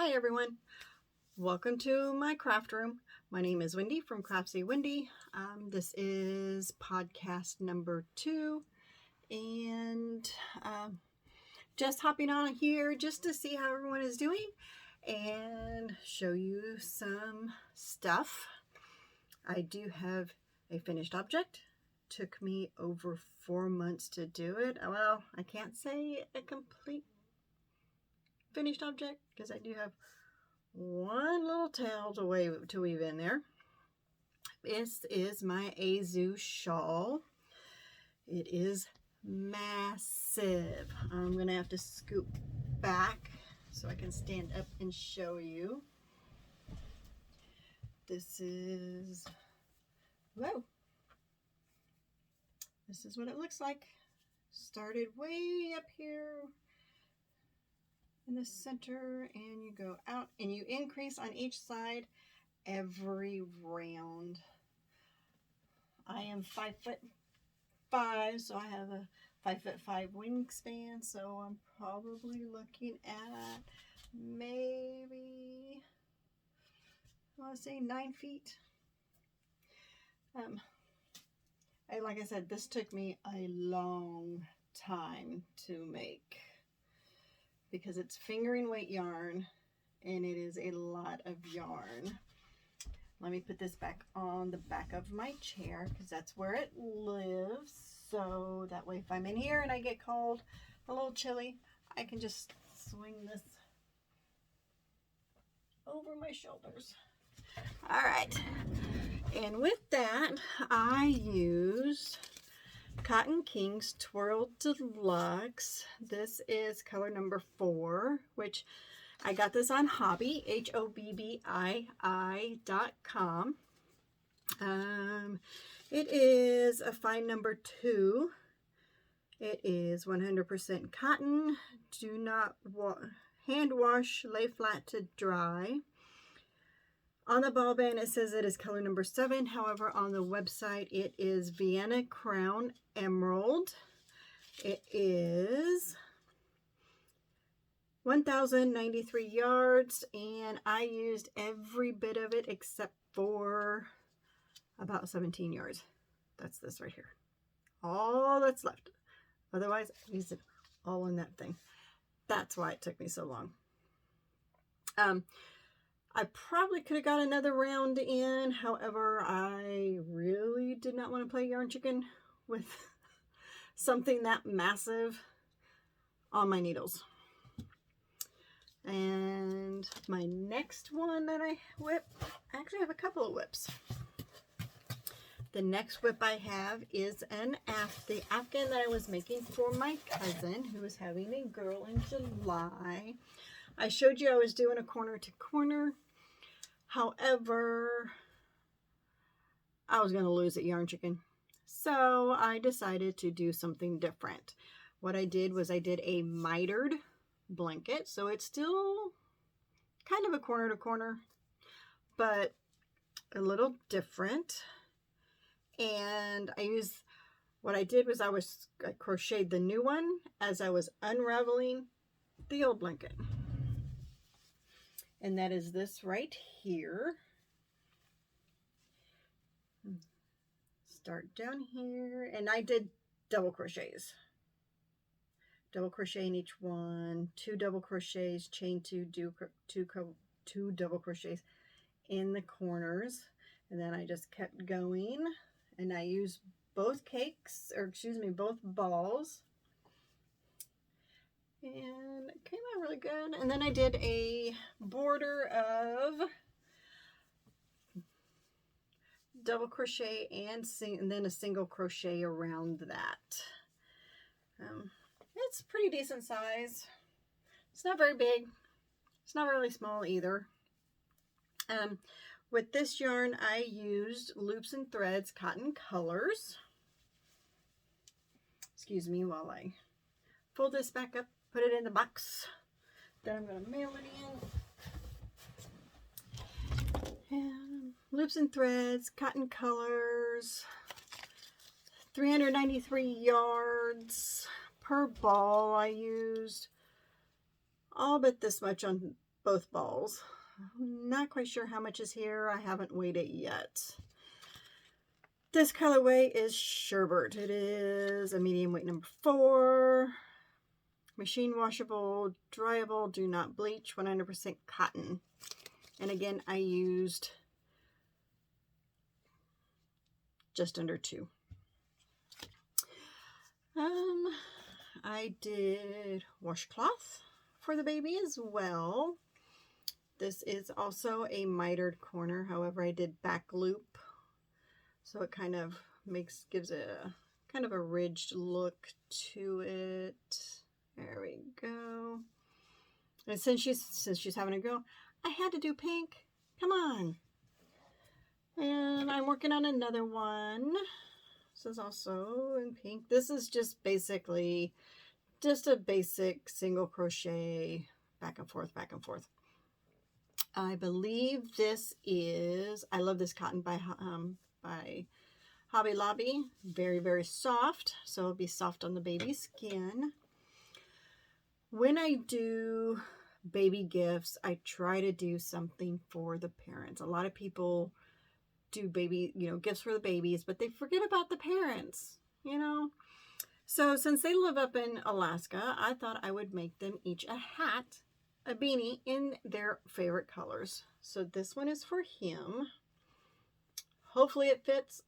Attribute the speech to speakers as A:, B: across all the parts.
A: Hi everyone, welcome to my craft room. My name is Wendy from Craftsy Wendy. This is podcast number 2 and just hopping on here just to see how everyone is doing and show you some stuff. I do have a finished object. Took me over 4 months to do it. Well, I can't say a complete finished object because I do have one little tail to weave in there. This is my Azu shawl. It is massive. I'm gonna have to scoop back so I can stand up and show you. This is, whoa. This is what it looks like. Started way up here in the center, and you go out and you increase on each side every round. I am 5'5", so I have a 5'5" wingspan, so I'm probably looking at maybe, I want to say 9 feet. Like I said, this took me a long time to make because it's fingering weight yarn and it is a lot of yarn. Let me put this back on the back of my chair because that's where it lives. So that way if I'm in here and I get cold, a little chilly, I can just swing this over my shoulders. All right. And with that, I used Cotton Kings Twirl Deluxe. This is color number 4, which I got this on Hobby, HOBBII.com. It is a fine number 2. It is 100% cotton. Do not hand wash, lay flat to dry. On the ball band, it says it is color number 7. However, on the website, it is Vienna Crown Emerald. It is 1,093 yards, and I used every bit of it except for about 17 yards. That's this right here. All that's left. Otherwise, I used it all in that thing. That's why it took me so long. I probably could have got another round in. However, I really did not want to play yarn chicken with something that massive on my needles. And my next one that I whip, I actually have a couple of whips. The next whip I have is the Afghan that I was making for my cousin who was having a girl in July. I showed you I was doing a corner to corner. However, I was going to lose at yarn chicken. So I decided to do something different. What I did was I did a mitered blanket, so it's still kind of a corner to corner, but a little different. And what I did was I crocheted the new one as I was unraveling the old blanket. And that is this right here. Start down here, and I did double crochets. Double crochet in each one, 2 double crochets, chain 2, do 2 double crochets in the corners, and then I just kept going, and I used both both balls, and it came out really good. And then I did a border of double crochet and then a single crochet around that. It's pretty decent size. It's not very big. It's not really small either. With this yarn, I used Loops and Threads Cotton Colors. Excuse me while I fold this back up, put it in the box. Then I'm going to mail it in. And Loops and Threads Cotton Colors. 393 yards per ball. I used all but this much on both balls. I'm not quite sure how much is here. I haven't weighed it yet. This colorway is Sherbert. It is a medium weight number 4. Machine washable, dryable, do not bleach, 100% cotton. And again, I used just under 2. I did washcloth for the baby as well. This is also a mitered corner. However, I did back loop, so it kind of gives it a kind of a ridged look to it. There we go. And since she's having a go, I had to do pink. Come on. And I'm working on another one. This is also in pink. This is just basically just a basic single crochet back and forth, back and forth. I believe this is, I love this cotton by Hobby Lobby. Very, very soft. So it'll be soft on the baby's skin. When I do baby gifts, I try to do something for the parents. A lot of people do baby, gifts for the babies, but they forget about the parents, So since they live up in Alaska, I thought I would make them each a hat, a beanie in their favorite colors. So this one is for him. Hopefully it fits.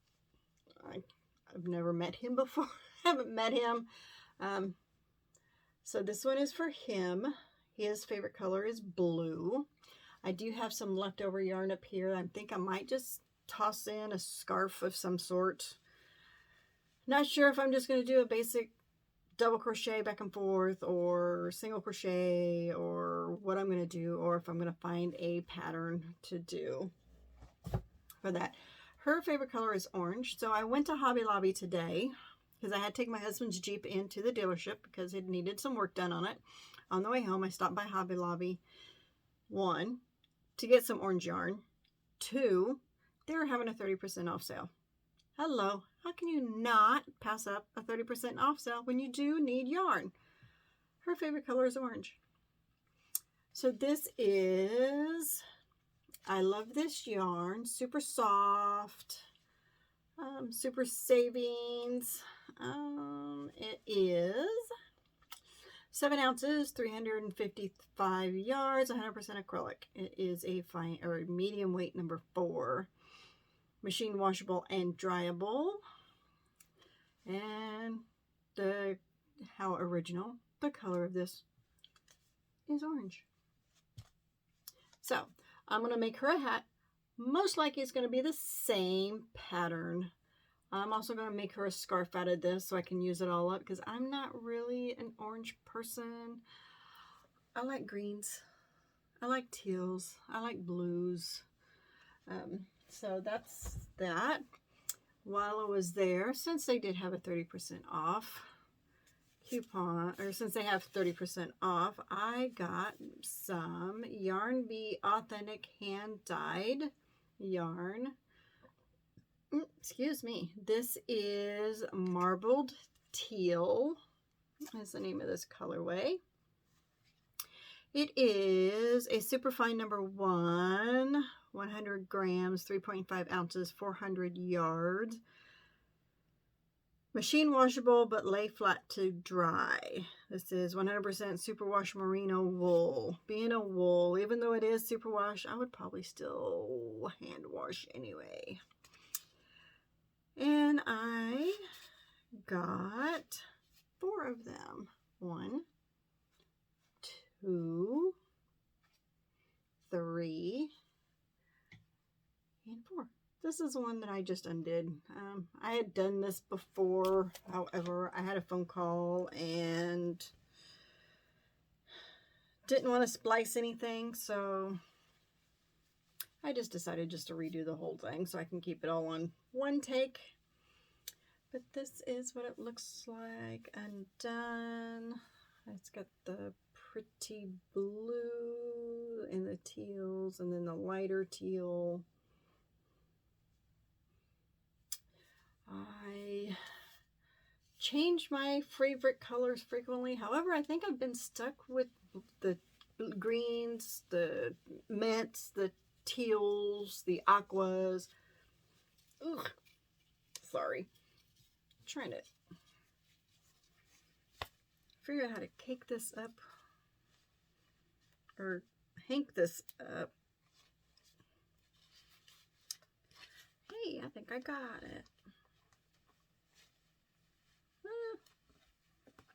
A: I've never met him before. Haven't met him. So this one is for him. His favorite color is blue. I do have some leftover yarn up here. I think I might just toss in a scarf of some sort. Not sure if I'm just going to do a basic double crochet back and forth or single crochet or what I'm going to do, or if I'm going to find a pattern to do for that. Her favorite color is orange. So I went to Hobby Lobby today because I had to take my husband's Jeep into the dealership because it needed some work done on it. On the way home, I stopped by Hobby Lobby. 1, to get some orange yarn. 2, they were having a 30% off sale. Hello, how can you not pass up a 30% off sale when you do need yarn? Her favorite color is orange. So this is, I love this yarn, super soft, super savings. It is 7 ounces, 355 yards, 100% acrylic. It is a fine or medium weight number 4. Machine washable and dryable. And how original, the color of this is orange. So I'm going to make her a hat. Most likely it's going to be the same pattern. I'm also going to make her a scarf out of this so I can use it all up because I'm not really an orange person. I like greens. I like teals. I like blues. So that's that. While I was there, since they did have a 30% off coupon, or since they have 30% off, I got some Yarn Bee Authentic hand-dyed yarn. Excuse me. This is Marbled Teal. That's the name of this colorway. It is a superfine number 1, 100 grams, 3.5 ounces, 400 yards. Machine washable, but lay flat to dry. This is 100% superwash merino wool. Being a wool, even though it is superwash, I would probably still hand wash anyway. And I got 4 of them. 1, 2, 3, and 4. This is one that I just undid. I had done this before. However, I had a phone call and didn't want to splice anything. So I just decided just to redo the whole thing so I can keep it all on one take. But this is what it looks like undone. It's got the pretty blue and the teals and then the lighter teal. I change my favorite colors frequently. However, I think I've been stuck with the greens, the mints, the teals, the aquas. Ugh, sorry. I'm trying to figure out how to cake this up or hank this up. Hey, I think I got it.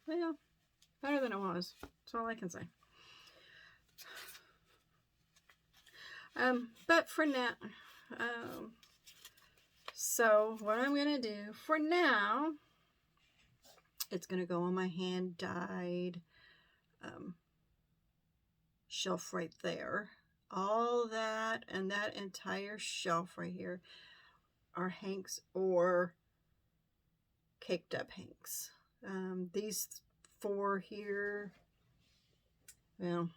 A: Well, better than it was. That's all I can say. But for now, so what I'm going to do for now, it's going to go on my hand-dyed shelf right there. All that and that entire shelf right here are hanks or caked up hanks. These 4 here, well,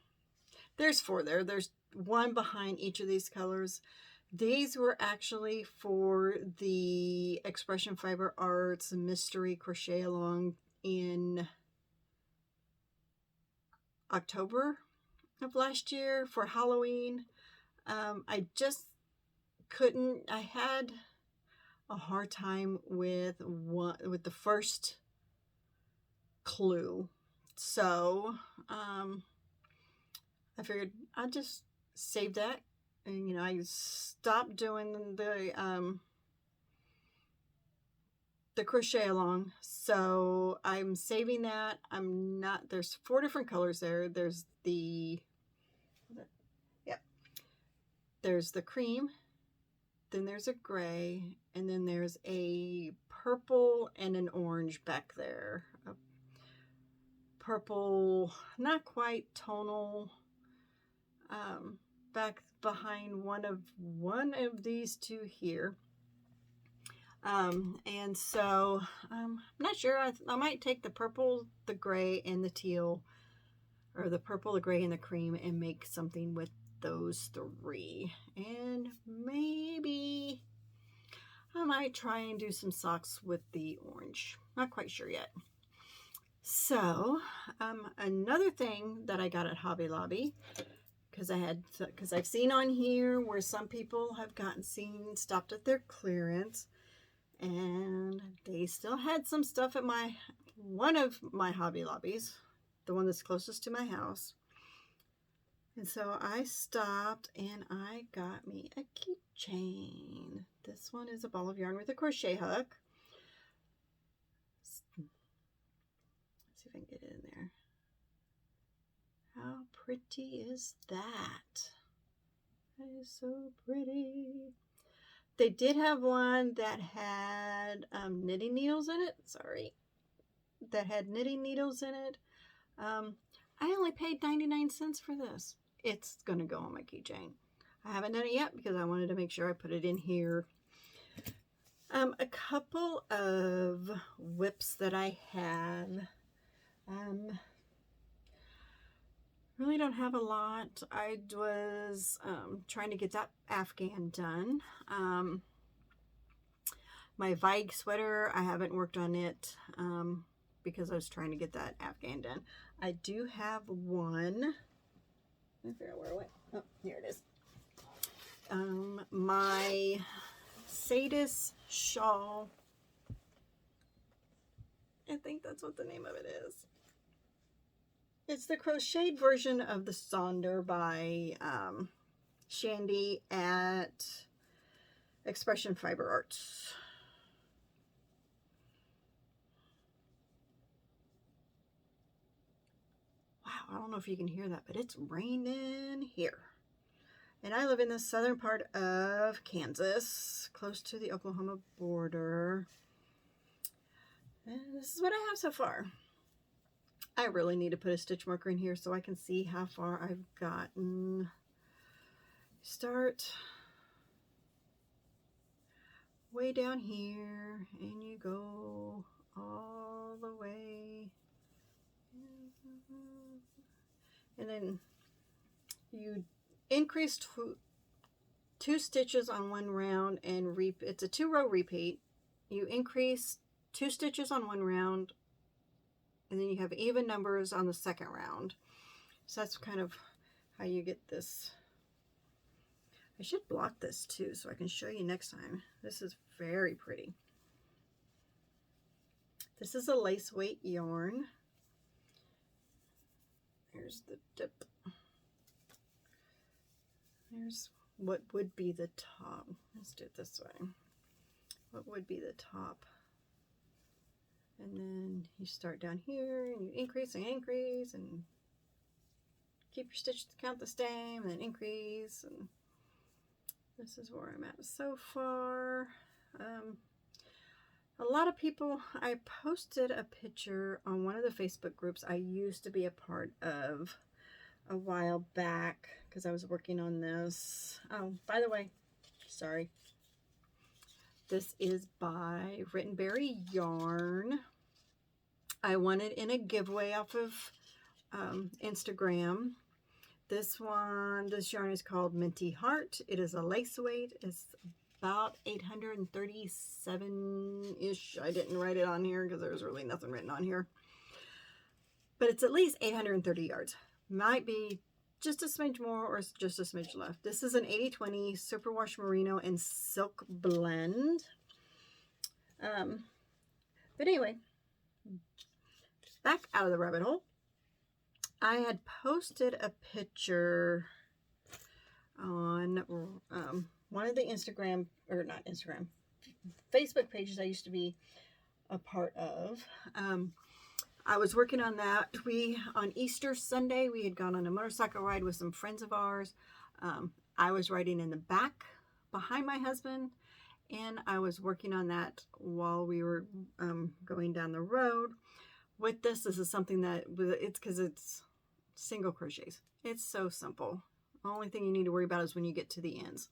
A: there's 4 there. There's 1 behind each of these colors. These were actually for the Expression Fiber Arts Mystery Crochet Along in October of last year for Halloween. I just couldn't, I had a hard time with the first clue. So, I figured I'd just save that. And, you know, I stopped doing the crochet along. So I'm saving that. I'm not, there's 4 different colors there. There's the, there's the cream, then there's a gray, and then there's a purple and an orange back there. A purple, not quite tonal, back behind one of these 2 here. And so I'm not sure. I might take the purple, the gray, and the teal, or the purple, the gray, and the cream, and make something with those 3. And maybe I might try and do some socks with the orange. Not quite sure yet. So another thing that I got at Hobby Lobby, because I've seen on here where some people have stopped at their clearance, and they still had some stuff at one of my Hobby Lobbies, the one that's closest to my house. And so I stopped and I got me a keychain. This one is a ball of yarn with a crochet hook. Let's see if I can get it in there. How pretty is that? That is so pretty. They did have one that had knitting needles in it. Sorry. That had knitting needles in it. I only paid 99 cents for this. It's going to go on my keychain. I haven't done it yet because I wanted to make sure I put it in here. A couple of whips that I have. Really don't have a lot. I was trying to get that Afghan done. My Vigue sweater, I haven't worked on it because I was trying to get that Afghan done. I do have one. Let me figure out where it went. Oh, here it is. My Sadis shawl. I think that's what the name of it is. It's the crocheted version of the Sonder by Shandy at Expression Fiber Arts. Wow, I don't know if you can hear that, but it's raining here. And I live in the southern part of Kansas, close to the Oklahoma border. And this is what I have so far. I really need to put a stitch marker in here so I can see how far I've gotten. Start way down here and you go all the way. And then you increase two stitches on one round and it's a 2-row repeat. You increase 2 stitches on one round, and then you have even numbers on the second round. So that's kind of how you get this. I should block this too so I can show you next time. This is very pretty. This is a lace weight yarn. Here's the tip. Here's what would be the top. Let's do it this way. What would be the top? And then you start down here and you increase and increase and keep your stitch count the same and then increase. And this is where I'm at so far. A lot of people, I posted a picture on one of the Facebook groups I used to be a part of a while back because I was working on this. Oh, by the way, sorry. This is by Rittenberry Yarn. I won it in a giveaway off of Instagram. This yarn is called Minty Heart. It is a lace weight. It's about 837-ish. I didn't write it on here because there's really nothing written on here. But it's at least 830 yards. Might be just a smidge more or just a smidge left. This is an 80/20 superwash merino and silk blend. But anyway, back out of the rabbit hole. I had posted a picture on one of the Facebook pages I used to be a part of. I was working on that. On Easter Sunday, we had gone on a motorcycle ride with some friends of ours. I was riding in the back behind my husband, and I was working on that while we were going down the road. With this is something that, it's because it's single crochets. It's so simple. The only thing you need to worry about is when you get to the ends.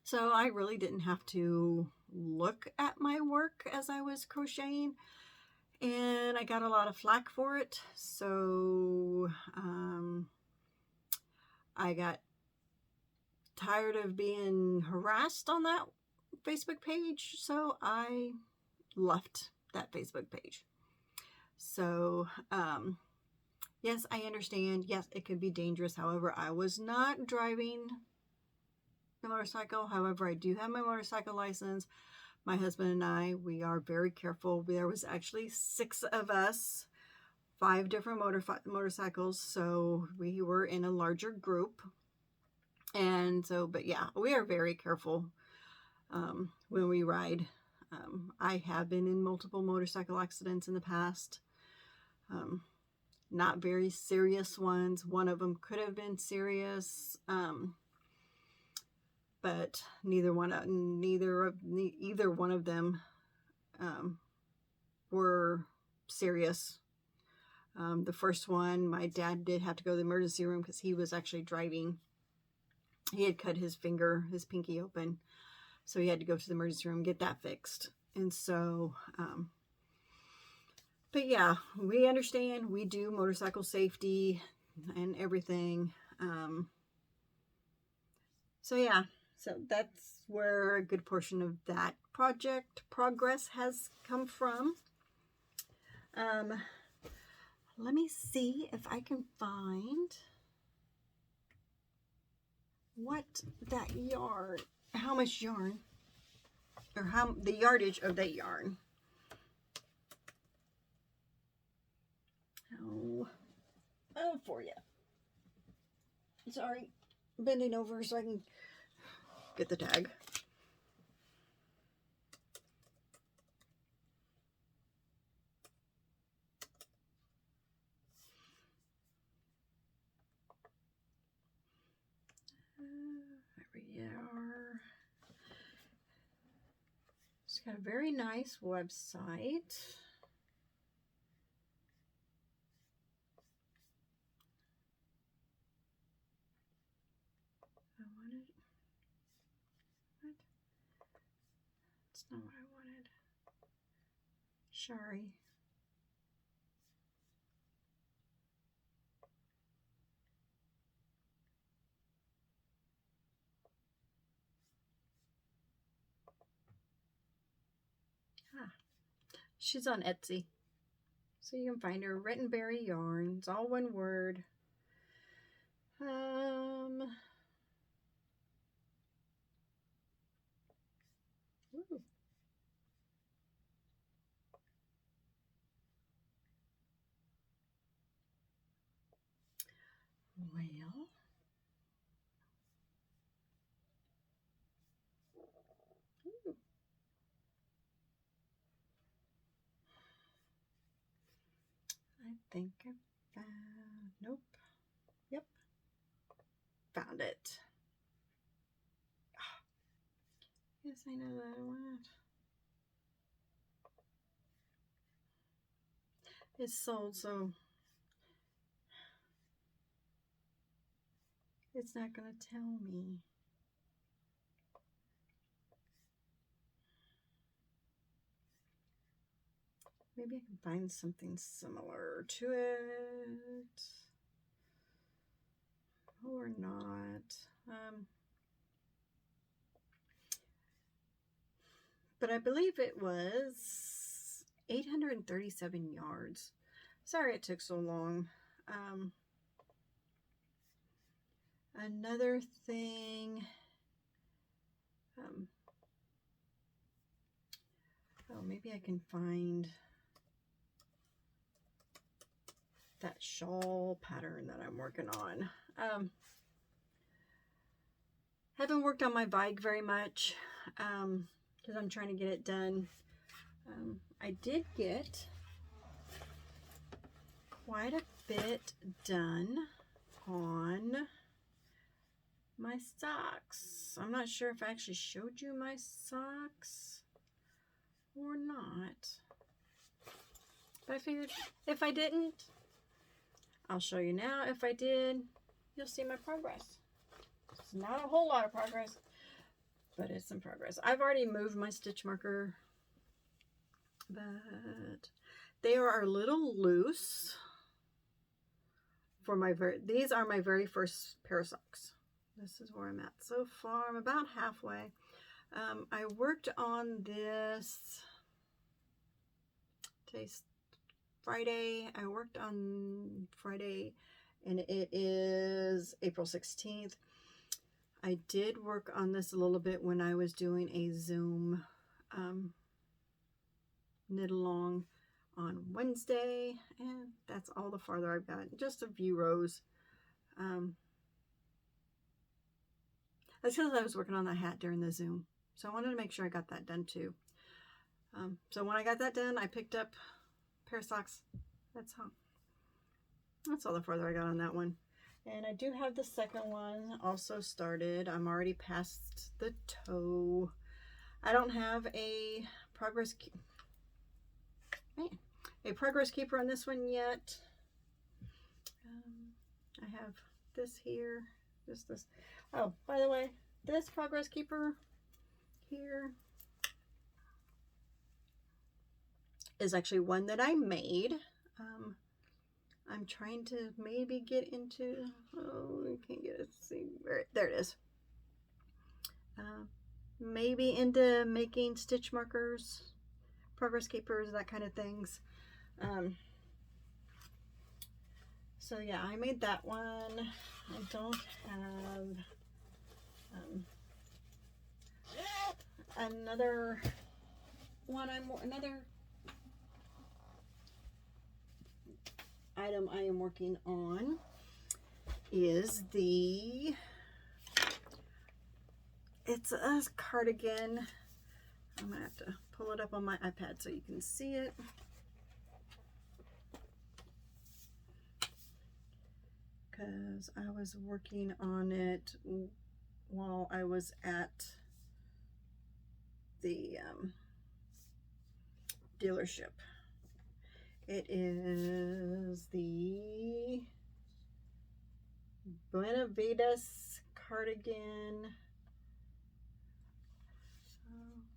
A: So I really didn't have to look at my work as I was crocheting, and I got a lot of flack for it. So I got tired of being harassed on that Facebook page, so I left that Facebook page. So yes, I understand. Yes, it could be dangerous. However, I was not driving the motorcycle. However, I do have my motorcycle license. My husband and I, we are very careful. There was actually 6 of us, 5 different motorcycles. So we were in a larger group. And so, but yeah, we are very careful when we ride. I have been in multiple motorcycle accidents in the past. Not very serious ones. One of them could have been serious, but either one of them were serious. The first one, my dad did have to go to the emergency room because he was actually driving. He had cut his pinky open, so he had to go to the emergency room and get that fixed. And so but yeah, we understand. We do motorcycle safety and everything. So yeah, so that's where a good portion of that project progress has come from. Let me see if I can find what that yarn, how much yarn, or how the yardage of that yarn. Oh, for you. Sorry, bending over so I can get the tag. There we are. It's got a very nice website. That's not what I wanted. Sorry. She's on Etsy. So you can find her, Rittenberry Yarn. It's all one word. Ooh. Well, ooh, I think I found, nope, yep, found it. Yes, I know that one. It's sold, so it's not going to tell me. Maybe I can find something similar to it. Or not. But I believe it was 837 yards. Sorry it took so long. Another thing, oh, maybe I can find that shawl pattern that I'm working on. Haven't worked on my Vige very much because I'm trying to get it done. I did get quite a bit done on my socks. I'm not sure if I actually showed you my socks or not. But I figured if I didn't, I'll show you now. If I did, you'll see my progress. It's not a whole lot of progress, but it's some progress. I've already moved my stitch marker, but they are a little loose for my these are my very first pair of socks. This is where I'm at so far. I'm about halfway. I worked on this today's Friday. I worked on Friday and it is April 16th. I did work on this a little bit when I was doing a Zoom knit along on Wednesday, and that's all the farther I've got, just a few rows. That's because I was working on that hat during the Zoom, so I wanted to make sure I got that done too. So when I got that done, I picked up a pair of socks. That's all the farther I got on that one. And I do have the second one also started. I'm already past the toe. I don't have a progress keeper on this one yet. I have this here, just this. Oh, by the way, this progress keeper here is actually one that I made. I'm trying to maybe get into, oh, I can't get it. See, there it is. Maybe into making stitch markers, progress keepers, that kind of things. So yeah, I made that one. I don't have another one. Another item I am working on is it's a cardigan. I'm gonna have to pull it up on my iPad so you can see it. Because I was working on it while I was at the dealership. It is the Benavides cardigan.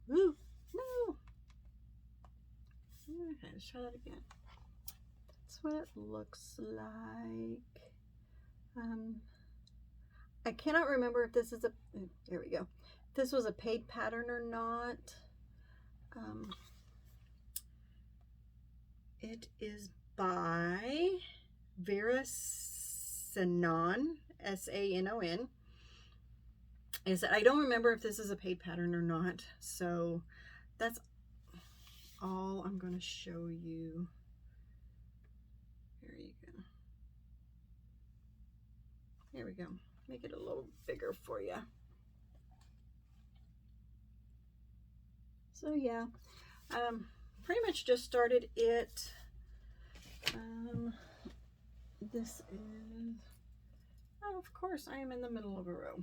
A: Ooh, no! Okay, let's try that again. That's what it looks like. I cannot remember if this is there we go. If this was a paid pattern or not. It is by Vera Senon, SANON. Is that I don't remember if this is a paid pattern or not, so that's all I'm going to show you. There you go. There we go. Make it a little bigger for you. So yeah, pretty much just started it. This is, oh, of course, I am in the middle of a row.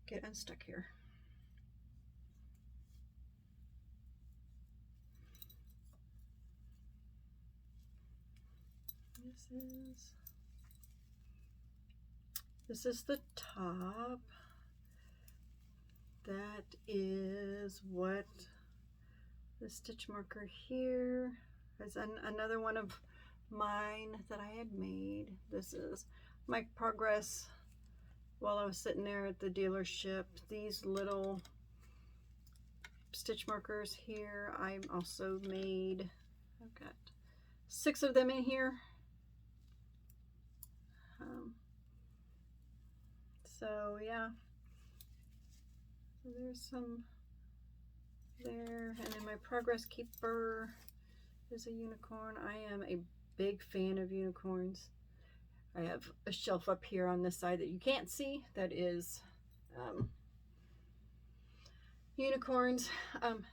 A: Get unstuck here. This is the top. That is what the stitch marker here is. Another one of mine that I had made. This is my progress while I was sitting there at the dealership. These little stitch markers here I also made. I've got 6 of them in here. So yeah, so there's some there, and then my progress keeper is a unicorn. I am a big fan of unicorns. I have a shelf up here on this side that you can't see that is unicorns.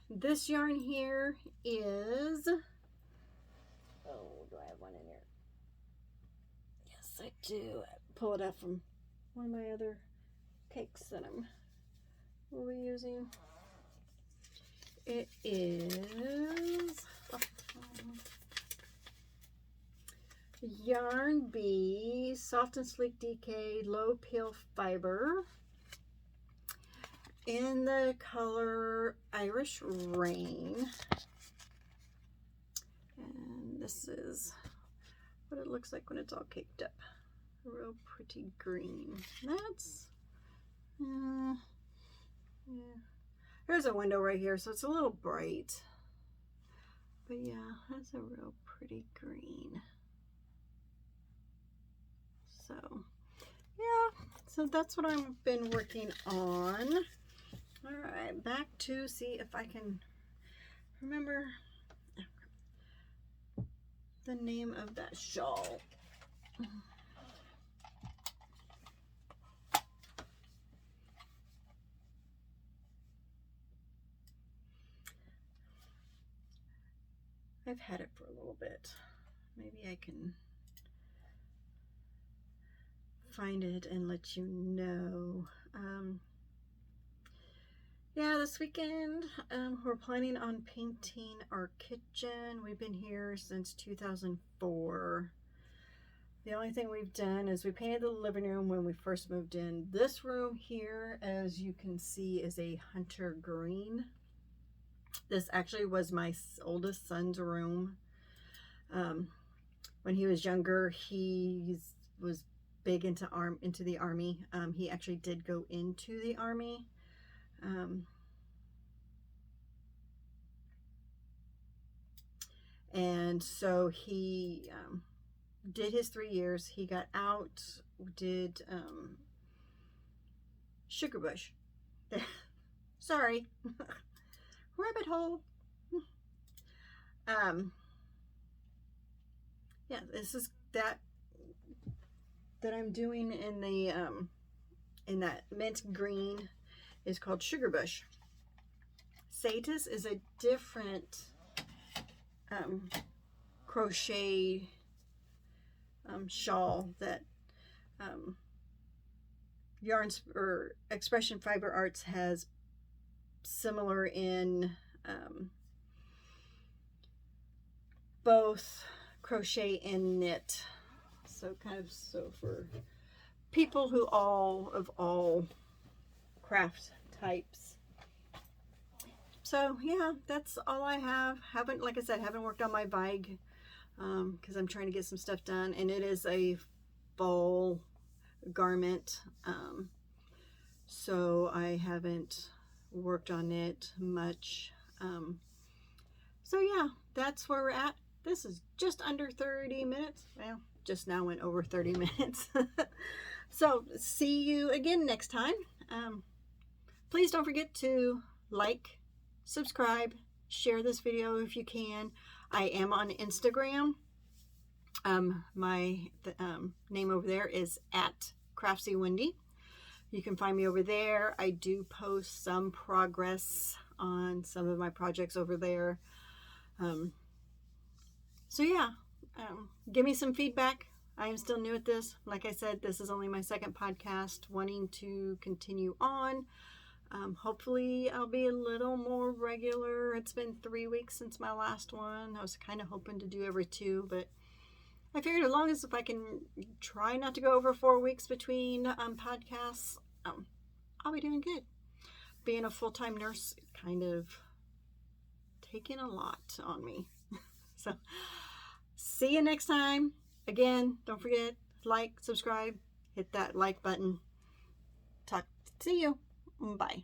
A: This yarn here is, oh, do I have one in here? Yes, I do. I pull it out from one of my other cakes that we'll be using. It is Yarn Bee Soft and Sleek DK Low Peel Fiber in the color Irish Rain. And this is what it looks like when it's all caked up. A real pretty green. That's, yeah. There's a window right here, so it's a little bright. But yeah, that's a real pretty green. So, yeah, so that's what I've been working on. All right, back to see if I can remember the name of that shawl. I've had it for a little bit. Maybe I can find it and let you know. Yeah, this weekend we're planning on painting our kitchen. We've been here since 2004. The only thing we've done is we painted the living room when we first moved in. This room here, as you can see, is a hunter green. This actually was my oldest son's room. When he was younger, he was big into the Army. He actually did go into the Army. And so he did his 3 years. He got out, did Sugar Bush. Sorry. Rabbit hole. Yeah, this is that I'm doing in the in that mint green is called Sugar Bush. Satis is a different crochet shawl that Yarns or Expression Fiber Arts has similar in both crochet and knit. So kind of so for people who all craft types. So yeah, that's all I have. Haven't, like I said, haven't worked on my Vig because I'm trying to get some stuff done, and it is a fall garment, so I haven't worked on it much. So yeah, that's where we're at. this is just under 30 minutes. Well, just now went over 30 minutes. So see you again next time. Please don't forget to like, subscribe, share this video if you can. I am on Instagram. My name over there is at Craftsy Wendy. You can find me over there. I do post some progress on some of my projects over there. So yeah, give me some feedback. I am still new at this. Like I said, this is only my second podcast, wanting to continue on. Hopefully I'll be a little more regular. It's been 3 weeks since my last one. I was kind of hoping to do every 2, but I figured as long as if I can try not to go over 4 weeks between podcasts, I'll be doing good. Being a full-time nurse kind of taking a lot on me. So see you next time. Again, don't forget, like, subscribe, hit that like button. See you. Bye.